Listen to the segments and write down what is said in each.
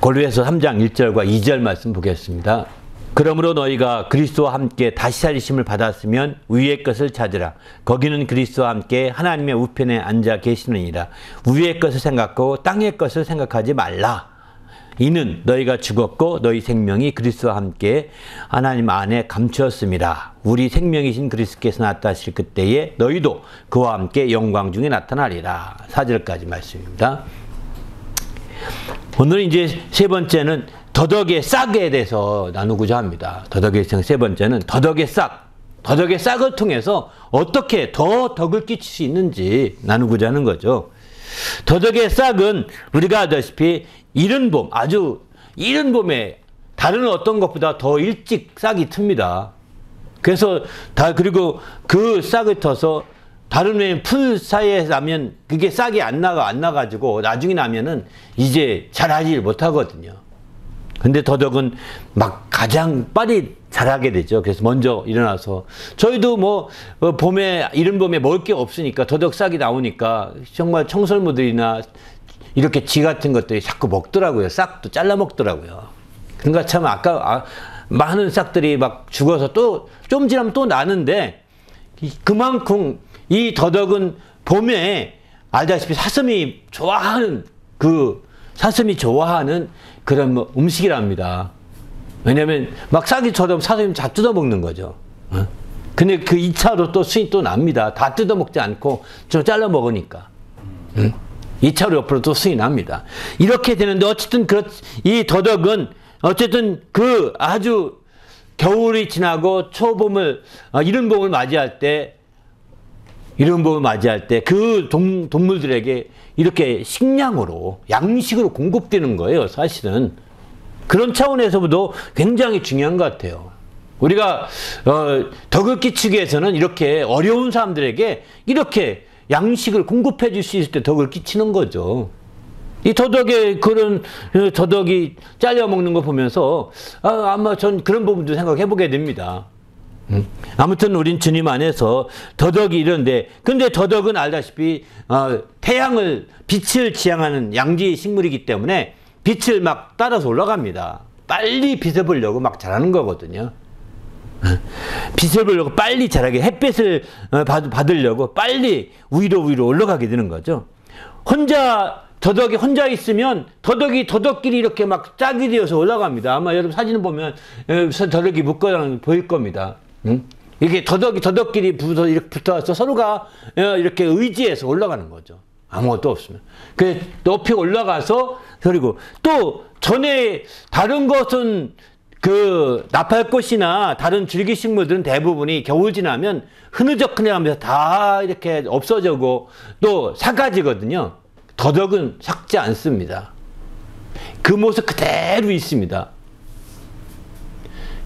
고린도후서 3장 1절과 2절 말씀 보겠습니다. 그러므로 너희가 그리스도와 함께 다시 살리심을 받았으면 위의 것을 찾으라. 거기는 그리스도와 함께 하나님의 우편에 앉아 계시느니라. 위의 것을 생각하고 땅의 것을 생각하지 말라. 이는 너희가 죽었고 너희 생명이 그리스도와 함께 하나님 안에 감추었습니다. 우리 생명이신 그리스도께서 나타나실 그때에 너희도 그와 함께 영광 중에 나타나리라. 4절까지 말씀입니다. 오늘 이제 세 번째는 더덕의 싹에 대해서 나누고자 합니다. 더덕의 세 번째는 더덕의 싹. 더덕의 싹을 통해서 어떻게 더 덕을 끼칠 수 있는지 나누고자 하는 거죠. 더덕의 싹은 우리가 아다시피 이른 봄, 아주 이른 봄에 다른 어떤 것보다 더 일찍 싹이 틉니다. 그래서 그리고 그 싹을 터서 다른 풀 사이에 나면 그게 싹이 안 나가지고 나중에 나면은 이제 자라질 못하거든요. 근데 더덕은 막 가장 빨리 자라게 되죠. 그래서 먼저 일어나서 저희도 뭐 봄에 이른 봄에 먹을 게 없으니까 더덕 싹이 나오니까 정말 청설모들이나 이렇게 쥐 같은 것들이 자꾸 먹더라고요. 싹도 잘라 먹더라고요. 그러니까 참 아까 많은 싹들이 막 죽어서 또 좀 지나면 또 나는데 그만큼 이 더덕은 봄에 알다시피 사슴이 좋아하는 그런 뭐 음식이랍니다. 왜냐면 막 싹이 쳐도 사슴이 다 뜯어먹는 거죠. 근데 그 2차로 또 수익 또 납니다. 다 뜯어먹지 않고 좀 잘라 먹으니까. 2차로 옆으로 또 수익이 납니다. 이렇게 되는데 어쨌든 이 더덕은 어쨌든 그 아주 겨울이 지나고 초봄을 이른 봄을 맞이할 때 그 동물들에게 이렇게 식량으로 양식으로 공급되는 거예요. 사실은 그런 차원에서도 굉장히 중요한 것 같아요. 우리가 덕을 끼치기 위해서는 이렇게 어려운 사람들에게 이렇게 양식을 공급해 줄 수 있을 때 덕을 끼치는 거죠. 이 더덕이 잘려 먹는 거 보면서 아마 전 그런 부분도 생각해 보게 됩니다. 아무튼 우린 주님 안에서 덕이 이런데, 근데 더덕은 알다시피 빛을 지향하는 양지 식물이기 때문에 빛을 막 따라서 올라갑니다. 빨리 빛을 보려고 막 자라는 거거든요. 빛을 보려고 빨리 자라게, 햇빛을 받으려고 빨리 위로 올라가게 되는 거죠. 더덕이 혼자 있으면 더덕끼리 이렇게 막 짝이 되어서 올라갑니다. 아마 여러분 사진을 보면 더덕이 묶어서 보일 겁니다. 이렇게 더덕끼리 붙어서 서로가 이렇게 의지해서 올라가는 거죠. 아무것도 없으면. 그 높이 올라가서, 그리고 또 전에 다른 것은 나팔꽃이나 다른 줄기식물들은 대부분이 겨울 지나면 흐느적하면서 다 이렇게 없어지고 또 삭아지거든요. 더덕은 삭지 않습니다. 그 모습 그대로 있습니다.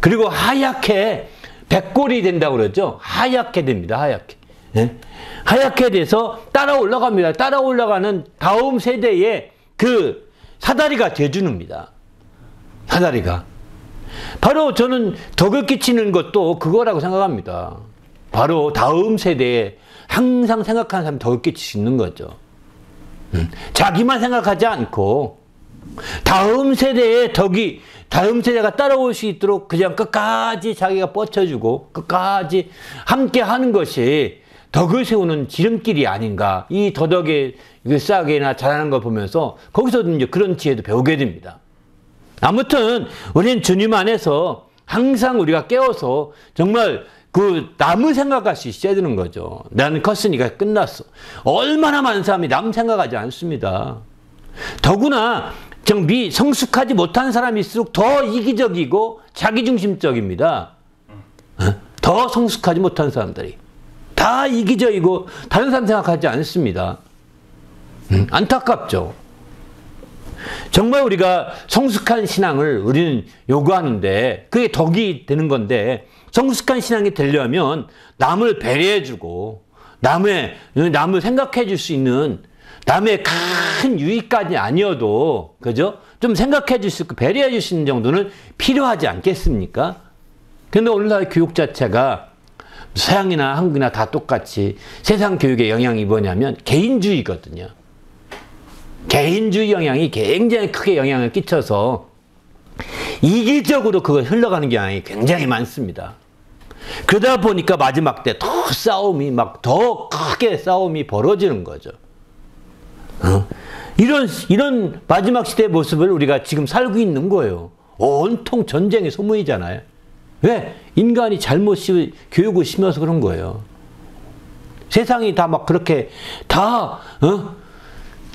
그리고 하얗게 백골이 된다고 그러죠. 하얗게 됩니다. 하얗게. 네? 하얗게 돼서 따라 올라갑니다. 따라 올라가는 다음 세대의 그 사다리가 돼주는입니다. 사다리가. 바로 저는 덕을 끼치는 것도 그거라고 생각합니다. 바로 다음 세대에 항상 생각하는 사람이 덕을 끼칠 수 있는 거죠. 자기만 생각하지 않고 다음 세대가 따라올 수 있도록 그냥 끝까지 자기가 뻗쳐주고 끝까지 함께 하는 것이 덕을 세우는 지름길이 아닌가. 이 더덕의 싹이나 자라는 걸 보면서 거기서 이제 그런 지혜도 배우게 됩니다. 아무튼 우리는 주님 안에서 항상 우리가 깨워서 정말 남을 생각할 수 있어야 되는 거죠. 나는 컸으니까 끝났어. 얼마나 많은 사람이 남 생각하지 않습니다. 더구나 성숙하지 못한 사람일수록 더 이기적이고 자기중심적입니다. 더 성숙하지 못한 사람들이 다 이기적이고 다른 사람 생각하지 않습니다. 안타깝죠. 정말 우리가 성숙한 신앙을 우리는 요구하는데 그게 덕이 되는 건데, 성숙한 신앙이 되려면 남을 배려해주고 남을 생각해 줄 수 있는, 남의 큰 유익까지 아니어도 그죠? 좀 생각해 줄 수 있고 배려해 줄 수 있는 정도는 필요하지 않겠습니까? 근데 오늘날 교육 자체가 서양이나 한국이나 다 똑같이 세상 교육에 영향이 뭐냐면 개인주의거든요. 개인주의 영향이 굉장히 크게 영향을 끼쳐서 이기적으로 그걸 흘러가는 경향이 굉장히 많습니다. 그러다 보니까 마지막 때 더 싸움이 더 크게 싸움이 벌어지는 거죠. 이런 마지막 시대의 모습을 우리가 지금 살고 있는 거예요. 온통 전쟁의 소문이잖아요. 왜? 인간이 잘못 교육을 심어서 그런 거예요. 세상이 다 그렇게 다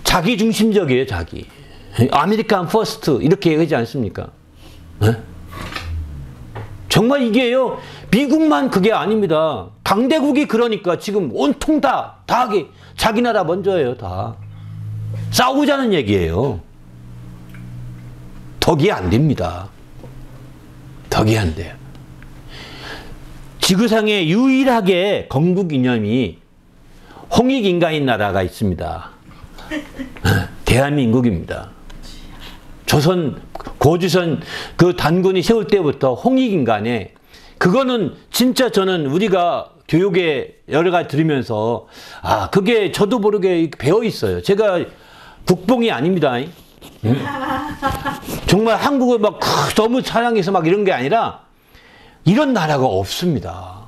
자기 중심적이에요. 자기. 아메리칸 퍼스트 이렇게 얘기하지 않습니까? 정말 이게요. 미국만 그게 아닙니다. 강대국이 그러니까 지금 온통 다 자기 나라 먼저예요. 다. 싸우자는 얘기예요. 덕이 안 됩니다. 덕이 안 돼요. 지구상에 유일하게 건국 이념이 홍익인간인 나라가 있습니다. 대한민국입니다. 고조선 그 단군이 세울 때부터 홍익인간에 그거는 진짜 저는 우리가 교육에 여러 가지 들으면서 그게 저도 모르게 배어 있어요. 제가 국뽕이 아닙니다. 정말 한국을 너무 사랑해서 이런 게 아니라 이런 나라가 없습니다.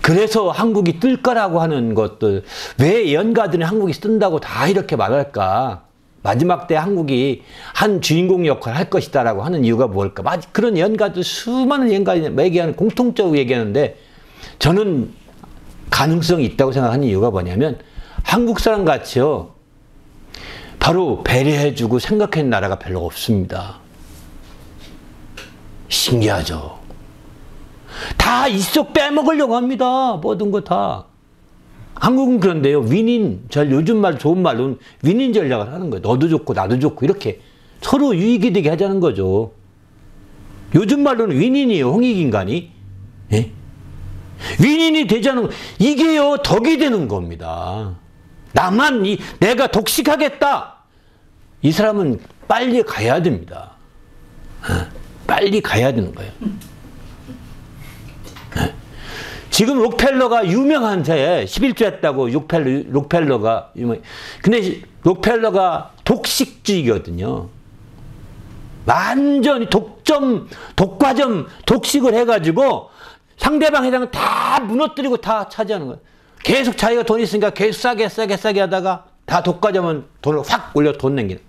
그래서 한국이 뜰 거라고 하는 것들, 왜 연가들은 한국이 뜬다고 다 이렇게 말할까? 마지막 때 한국이 한 주인공 역할을 할 것이다라고 하는 이유가 뭘까? 그런 연가들, 수많은 연가들 얘기하는, 공통적으로 얘기하는데, 저는 가능성이 있다고 생각하는 이유가 뭐냐면, 한국 사람 같이요, 바로 배려해주고 생각하는 나라가 별로 없습니다. 신기하죠? 다 이쪽 빼먹으려고 합니다. 모든 거 다. 한국은 그런데요. 요즘 말 좋은 말로는 윈윈 전략을 하는 거예요. 너도 좋고 나도 좋고 이렇게 서로 유익이 되게 하자는 거죠. 요즘 말로는 윈윈이에요. 홍익인간이. 예? 윈윈이 되자는 이게요. 덕이 되는 겁니다. 내가 독식하겠다. 이 사람은 빨리 가야 됩니다. 빨리 가야 되는 거예요. 지금 록펠러가 유명한 새에 11조 했다고 록펠러가 유명해. 근데 록펠러가 독식주의거든요. 완전히 독과점, 독식을 해가지고 상대방이랑 다 무너뜨리고 다 차지하는 거예요. 계속 자기가 돈 있으니까 계속 싸게 하다가 다 독과점은 돈을 확 올려 돈 남기는.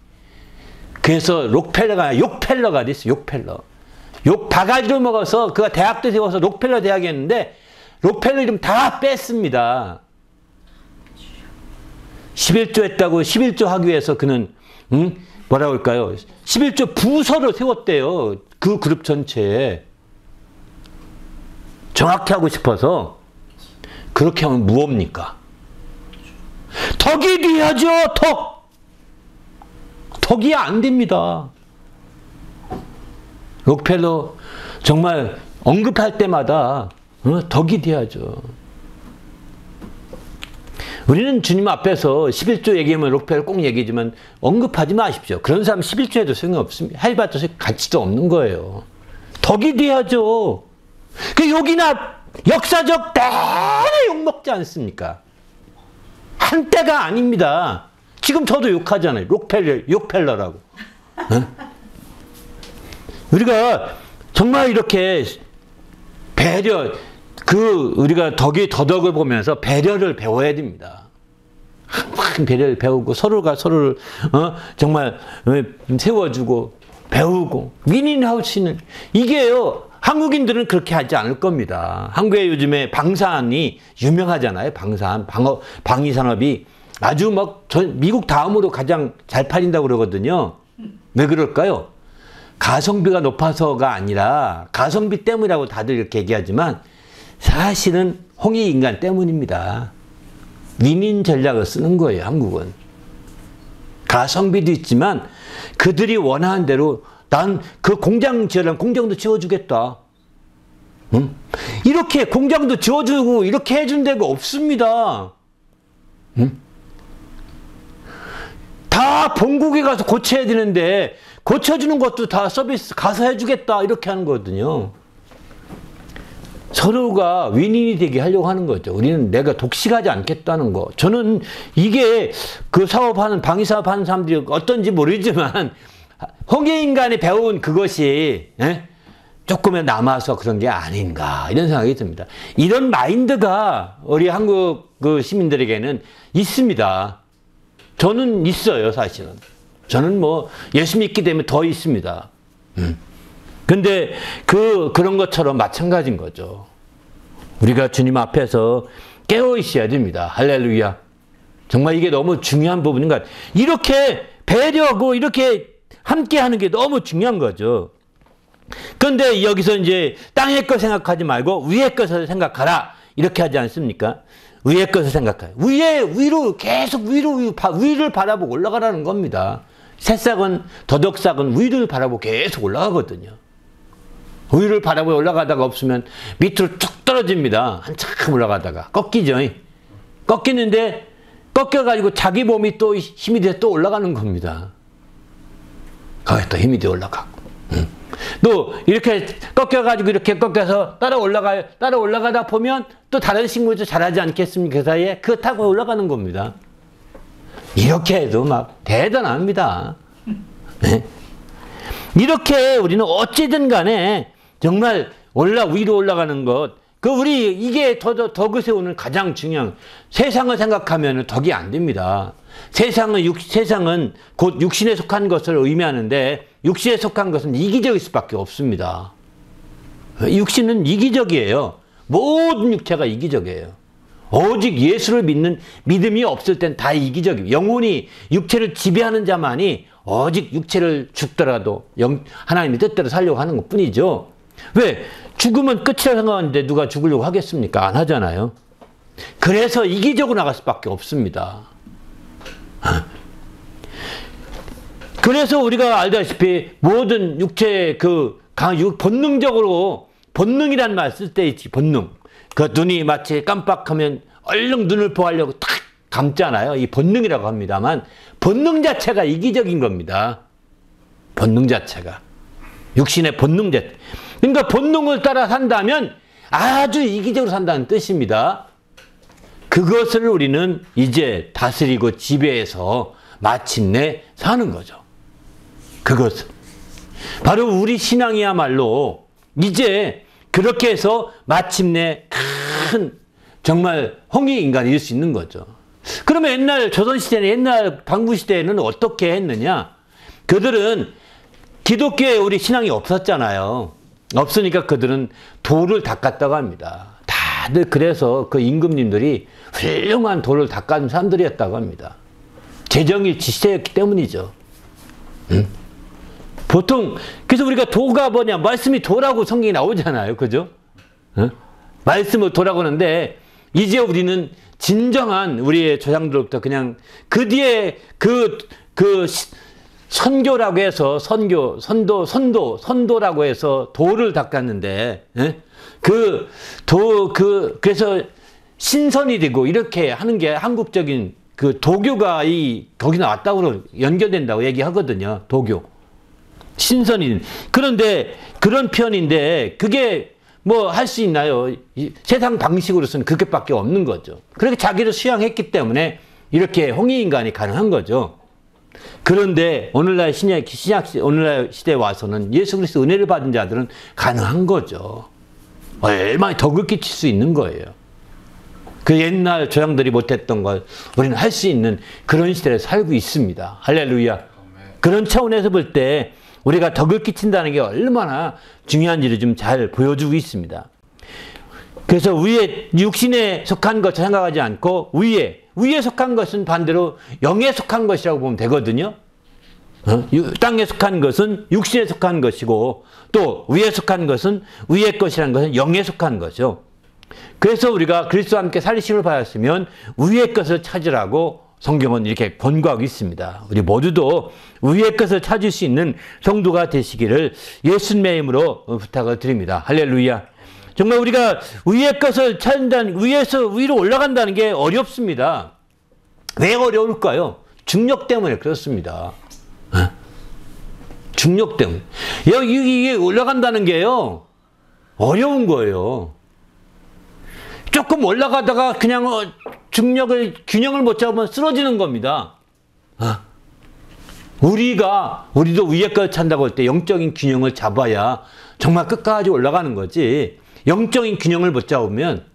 그래서 록펠러가 욕펠러가 됐어요. 욕펠러. 욕 바가지로 먹어서 그가 대학도 세워서 록펠러 대학이었는데 록펠러 이름 다 뺐습니다. 11조 했다고 11조 하기 위해서 그는 뭐라고 할까요? 11조 부서를 세웠대요. 그 그룹 전체에. 정확히 하고 싶어서. 그렇게 하면 무엇입니까? 덕이 돼야죠. 덕이 안 됩니다. 록펠러 정말 언급할 때마다 덕이 돼야죠. 우리는 주님 앞에서 11조 얘기하면 록펠러 꼭 얘기지만 언급하지 마십시오. 그런 사람 11조 해도 소용없습니다. 해봐도 가치도 없는 거예요. 덕이 돼야죠. 그 욕이나 역사적 내내 욕먹지 않습니까? 한때가 아닙니다. 지금 저도 욕하잖아요. 욕펠러라고. 우리가 정말 이렇게 우리가 더덕을 보면서 배려를 배워야 됩니다. 항상 배려를 배우고 서로가 서로를 정말 세워주고 배우고 윈윈하우스는 이게요. 한국인들은 그렇게 하지 않을 겁니다. 한국에 요즘에 방산이 유명하잖아요. 방위산업이 아주 미국 다음으로 가장 잘 팔린다고 그러거든요. 왜 그럴까요? 가성비가 높아서가 아니라 가성비 때문이라고 다들 이렇게 얘기하지만 사실은 홍익인간 때문입니다. 윈윈 전략을 쓰는 거예요. 한국은. 가성비도 있지만 그들이 원하는 대로 난 그 공장 지으려면 공장도 지어주겠다. 응? 이렇게 공장도 지어주고 이렇게 해준 데가 없습니다. 응? 다 본국에 가서 고쳐야 되는데 고쳐주는 것도 다 서비스 가서 해주겠다 이렇게 하는 거거든요. 서로가 윈윈이 되게 하려고 하는 거죠. 우리는 내가 독식하지 않겠다는 거. 저는 이게 그 사업하는, 방위사업하는 사람들이 어떤지 모르지만, 홍해인간이 배운 그것이, 조금은 남아서 그런 게 아닌가, 이런 생각이 듭니다. 이런 마인드가 우리 한국 그 시민들에게는 있습니다. 저는 있어요, 사실은. 저는 뭐, 예수 믿기 때문에 더 있습니다. 근데 그런 것처럼 마찬가지인 거죠. 우리가 주님 앞에서 깨어 있어야 됩니다. 할렐루야. 정말 이게 너무 중요한 부분인 것 같아요. 이렇게 배려하고 이렇게 함께 하는 게 너무 중요한 거죠. 그런데 여기서 이제 땅의 것 생각하지 말고 위의 것을 생각하라. 이렇게 하지 않습니까? 위의 것을 생각하라. 위로 계속 위를 바라보고 올라가라는 겁니다. 새싹은, 더덕싹은 위를 바라보고 계속 올라가거든요. 위를 바라보고 올라가다가 없으면 밑으로 쭉 떨어집니다. 한참 올라가다가. 꺾이죠. 꺾이는데 꺾여가지고 자기 몸이 또 힘이 돼서 또 올라가는 겁니다. 거기에 또 힘이 돼 올라가고. 또 이렇게 꺾여가지고 이렇게 꺾여서 따라 올라가다 보면 또 다른 식물도 자라지 않겠습니까? 그 사이에 그거 타고 올라가는 겁니다. 이렇게 해도 막 대단합니다. 네? 이렇게 우리는 어찌든 간에 정말 위로 올라가는 것, 이게 덕을 세우는 가장 중요한, 세상을 생각하면 덕이 안 됩니다. 세상은 곧 육신에 속한 것을 의미하는데, 육신에 속한 것은 이기적일 수밖에 없습니다. 육신은 이기적이에요. 모든 육체가 이기적이에요. 오직 예수를 믿는 믿음이 없을 땐 다 이기적이에요. 영혼이 육체를 지배하는 자만이 오직 육체를 죽더라도 하나님의 뜻대로 살려고 하는 것 뿐이죠. 왜? 죽으면 끝이라고 생각하는데 누가 죽으려고 하겠습니까? 안 하잖아요. 그래서 이기적으로 나갈 수밖에 없습니다. 그래서 우리가 알다시피 모든 육체의 본능이라는 말 쓸 때 있지, 본능. 그 눈이 마치 깜빡하면 얼른 눈을 보호하려고 탁 감잖아요. 이 본능이라고 합니다만, 본능 자체가 이기적인 겁니다. 본능 자체가. 육신의 본능 자체. 그러니까 본능을 따라 산다면 아주 이기적으로 산다는 뜻입니다. 그것을 우리는 이제 다스리고 지배해서 마침내 사는 거죠. 그것을. 바로 우리 신앙이야말로 이제 그렇게 해서 마침내 큰 정말 홍익인간이 될 수 있는 거죠. 그러면 옛날 조선시대는, 옛날 당부시대에는 어떻게 했느냐? 그들은 기독교에 우리 신앙이 없었잖아요. 없으니까 그들은 돌을 닦았다고 합니다. 다들 그래서 그 임금님들이 훌륭한 돌을 닦아준 사람들이었다고 합니다. 재정이 지시되었기 때문이죠. 보통 그래서 우리가 도가 뭐냐, 말씀이 도라고 성경이 나오잖아요. 그죠? 말씀을 도라고 하는데, 이제 우리는 진정한 우리의 조상들로부터 그냥 그 뒤에 선교라고 해서 선도라고 해서 도를 닦았는데, 그래서 신선이 되고 이렇게 하는 게 한국적인 그 도교가 거기 나왔다고 연결된다고 얘기하거든요. 도교. 신선이. 그런데 그런 편인데 그게 뭐 할 수 있나요? 세상 방식으로서는 그것밖에 없는 거죠. 그렇게 자기를 수양했기 때문에 이렇게 홍익인간이 가능한 거죠. 그런데 오늘날 오늘날 시대에 와서는 예수 그리스도 은혜를 받은 자들은 가능한 거죠. 얼마나 덕을 끼칠 수 있는 거예요. 그 옛날 조상들이 못했던 걸 우리는 할 수 있는 그런 시대를 살고 있습니다. 할렐루야. 그런 차원에서 볼 때 우리가 덕을 끼친다는 게 얼마나 중요한지를 좀 잘 보여주고 있습니다. 그래서 위에 육신에 속한 것 생각하지 않고 위에 속한 것은 반대로 영에 속한 것이라고 보면 되거든요. 땅에 속한 것은 육신에 속한 것이고, 또 위에 속한 것은 위의 것이라는 것은 영에 속한 거죠. 그래서 우리가 그리스도와 함께 살리심을 받았으면 위의 것을 찾으라고 성경은 이렇게 권고하고 있습니다. 우리 모두도 위의 것을 찾을 수 있는 성도가 되시기를 예수님의 이름으로 부탁을 드립니다. 할렐루야. 정말 우리가 위의 것을 찾는다는, 위에서 위로 올라간다는 게 어렵습니다. 왜 어려울까요? 중력 때문에 그렇습니다. 중력 때문에. 이게 올라간다는 게요, 어려운 거예요. 조금 올라가다가 그냥 균형을 못 잡으면 쓰러지는 겁니다. 우리도 위에까지 찬다고 할 때 영적인 균형을 잡아야 정말 끝까지 올라가는 거지. 영적인 균형을 못 잡으면,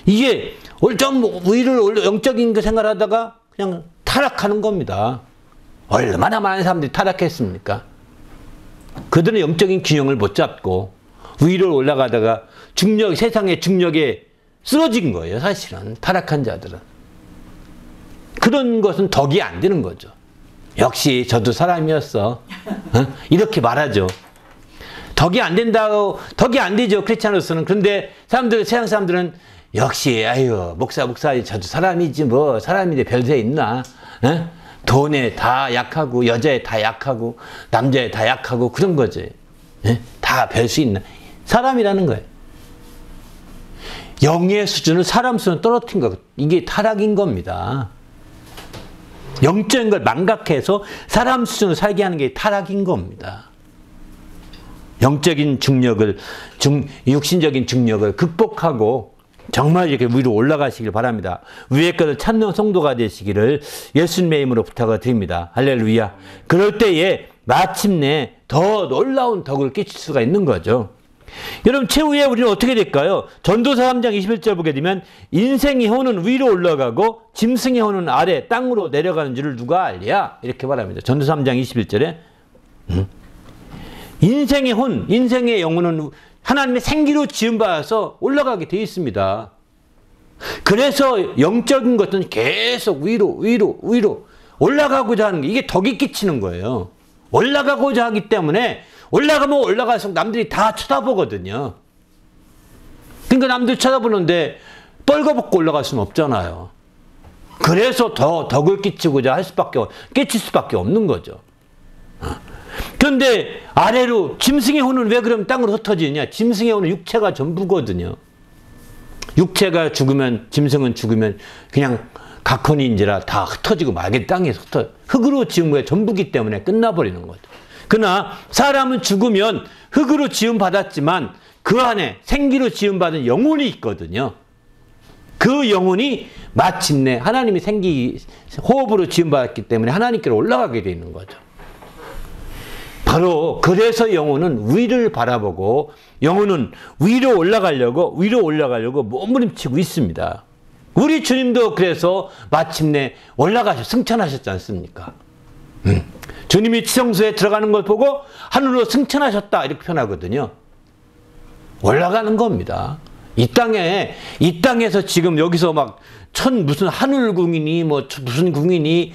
이게 영적인 거 생각하다가 그냥 타락하는 겁니다. 얼마나 많은 사람들이 타락했습니까? 그들은 영적인 균형을 못 잡고 위로 올라가다가 세상의 중력에 쓰러진 거예요. 사실은 타락한 자들은. 그런 것은 덕이 안 되는 거죠. 역시 저도 사람이었어. 이렇게 말하죠. 덕이 안 된다고, 덕이 안 되죠. 크리스찬으로서는. 그런데 세상 사람들은 역시 목사 저도 사람이지 뭐 사람인데 별세 있나? 돈에 다 약하고 여자에 다 약하고 남자에 다 약하고 그런 거지. 다 별 수 있나? 사람이라는 거예요. 영의 수준을 사람 수준으로 떨어뜨린 거. 이게 타락인 겁니다. 영적인 걸 망각해서 사람 수준으로 살게 하는 게 타락인 겁니다. 영적인 중력을, 육신적인 중력을 극복하고 정말 이렇게 위로 올라가시길 바랍니다. 위의 것을 찾는 성도가 되시기를 예수님의 이름으로 부탁을 드립니다. 할렐루야. 그럴 때에 마침내 더 놀라운 덕을 끼칠 수가 있는 거죠. 여러분, 최후에 우리는 어떻게 될까요? 전도서 3장 21절 보게 되면 인생의 혼은 위로 올라가고 짐승의 혼은 아래 땅으로 내려가는 줄을 누가 알랴? 이렇게 말합니다. 전도서 3장 21절에 인생의 혼, 인생의 영혼은 하나님의 생기로 지음받아서 올라가게 되어 있습니다. 그래서 영적인 것은 계속 위로 올라가고자 하는 게, 이게 덕이 끼치는 거예요. 올라가고자 하기 때문에 올라가면 올라갈수록 남들이 다 쳐다보거든요. 그러니까 남들 쳐다보는데 뻘거벗고 올라갈 수는 없잖아요. 그래서 더 덕을 끼칠 수밖에 없는 거죠. 그런데 아래로 짐승의 혼은 왜 그럼 땅으로 흩어지느냐? 짐승의 혼은 육체가 전부거든요. 육체가 죽으면, 짐승은 죽으면 그냥 각혼인지라 다 흩어지고 말게 땅에서 흙으로 지은 거에 전부기 때문에 끝나버리는 거죠. 그러나 사람은 죽으면 흙으로 지음받았지만 그 안에 생기로 지음받은 영혼이 있거든요. 그 영혼이 마침내 하나님이 호흡으로 지음받았기 때문에 하나님께로 올라가게 되어 있는 거죠. 바로 그래서 영혼은 위를 바라보고 영혼은 위로 올라가려고 몸부림치고 있습니다. 우리 주님도 그래서 마침내 승천하셨지 않습니까? 주님이 지성소에 들어가는 걸 보고 하늘로 승천하셨다 이렇게 표현하거든요. 올라가는 겁니다. 이 땅에서 지금 여기서 막 무슨 하늘궁이니 무슨 궁이니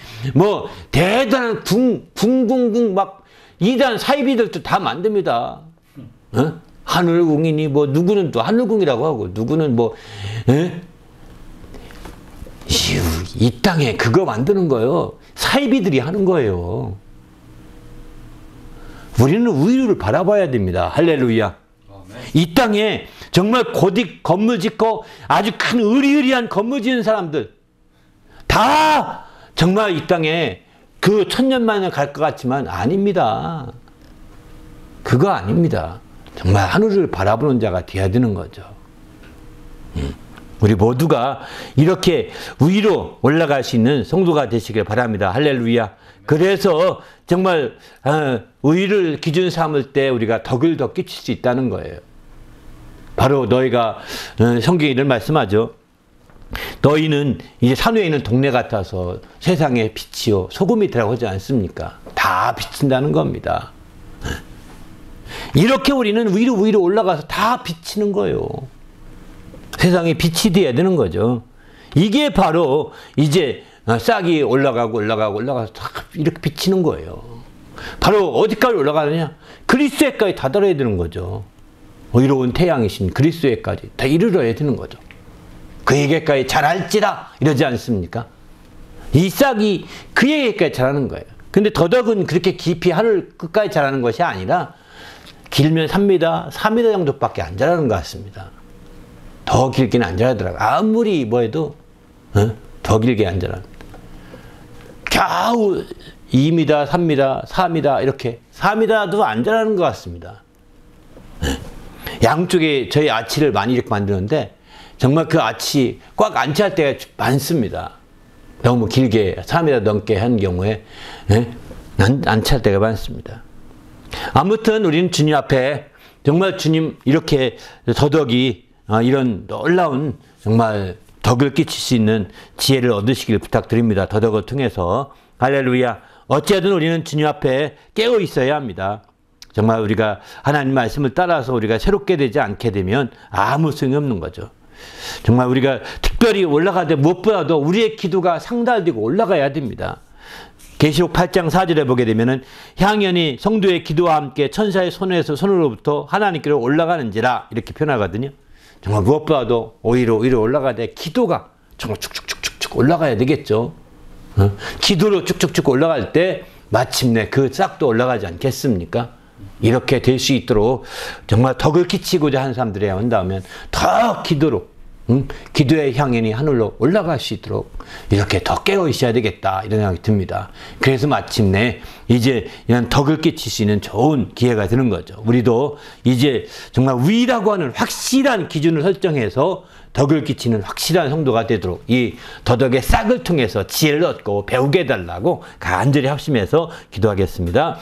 대단한 궁 막 이단 사이비들도 다 만듭니다. 하늘궁이니 누구는 또 하늘궁이라고 하고 누구는 이 땅에 그거 만드는 거예요. 사이비들이 하는 거예요. 우리는 위를 바라봐야 됩니다. 할렐루야. 이 땅에 정말 고딕 건물 짓고 아주 큰 으리으리한 건물 짓는 사람들 다 정말 이 땅에 그 천년만에 갈 것 같지만 아닙니다. 그거 아닙니다. 정말 하늘을 바라보는 자가 되어야 되는 거죠. 우리 모두가 이렇게 위로 올라갈 수 있는 성도가 되시길 바랍니다. 할렐루야. 그래서 정말 의를 기준 삼을 때 우리가 덕을 더 끼칠 수 있다는 거예요. 바로 너희가 성경에 이런 말씀하죠. 너희는 이제 산위에 있는 동네 같아서 세상의 빛이요 소금이 되라고 하지 않습니까? 다 비친다는 겁니다. 이렇게 우리는 위로 올라가서 다 비치는 거예요. 세상에 빛이 돼야 되는 거죠. 이게 바로 이제 싹이 올라가서 다 이렇게 비치는 거예요. 바로 어디까지 올라가느냐? 그리스도에까지 다다라야 되는 거죠. 의로운 태양이신 그리스도에까지 다 이르러야 되는 거죠. 그에게까지 자랄지라 이러지 않습니까? 이 싹이 그에게까지 자라는 거예요. 근데 더덕은 그렇게 깊이 하늘 끝까지 자라는 것이 아니라 길면 3m, 4m 정도밖에 안 자라는 것 같습니다. 더 길게는 안 자라더라고요. 아무리 해도 더 길게 안 자랍니다. 겨우 2m, 3m, 4m 이렇게 4m도 안 자라는 것 같습니다. 양쪽에 저희 아치를 많이 이렇게 만드는데 정말 그 아치 꽉 안 찰 때가 많습니다. 너무 길게 3일 넘게 한 경우에 안 찰 때가 많습니다. 아무튼 우리는 주님 앞에 정말 주님 이렇게 더덕이 이런 놀라운 정말 덕을 끼칠 수 있는 지혜를 얻으시길 부탁드립니다. 더덕을 통해서. 할렐루야. 어찌하든 우리는 주님 앞에 깨어 있어야 합니다. 정말 우리가 하나님 말씀을 따라서 우리가 새롭게 되지 않게 되면 아무 소용이 없는 거죠. 정말 우리가 특별히 올라가되 무엇보다도 우리의 기도가 상달되고 올라가야 됩니다. 계시록 8장 4절에 보게 되면은 향연이 성도의 기도와 함께 천사의 손으로부터 하나님께로 올라가는지라 이렇게 표현하거든요. 정말 무엇보다도 오히려 올라가되 기도가 정말 쭉쭉쭉쭉 올라가야 되겠죠. 기도로 쭉쭉쭉 올라갈 때 마침내 그 싹도 올라가지 않겠습니까? 이렇게 될 수 있도록 정말 덕을 끼치고자 하는 사람들이야 한다면 더 기도로 기도의 향연이 하늘로 올라갈 수 있도록 이렇게 더 깨어 있어야 되겠다 이런 생각이 듭니다. 그래서 마침내 이제 이런 덕을 끼칠 수 있는 좋은 기회가 되는 거죠. 우리도 이제 정말 위라고 하는 확실한 기준을 설정해서 덕을 끼치는 확실한 성도가 되도록 이 더덕의 싹을 통해서 지혜를 얻고 배우게 해달라고 간절히 합심해서 기도하겠습니다.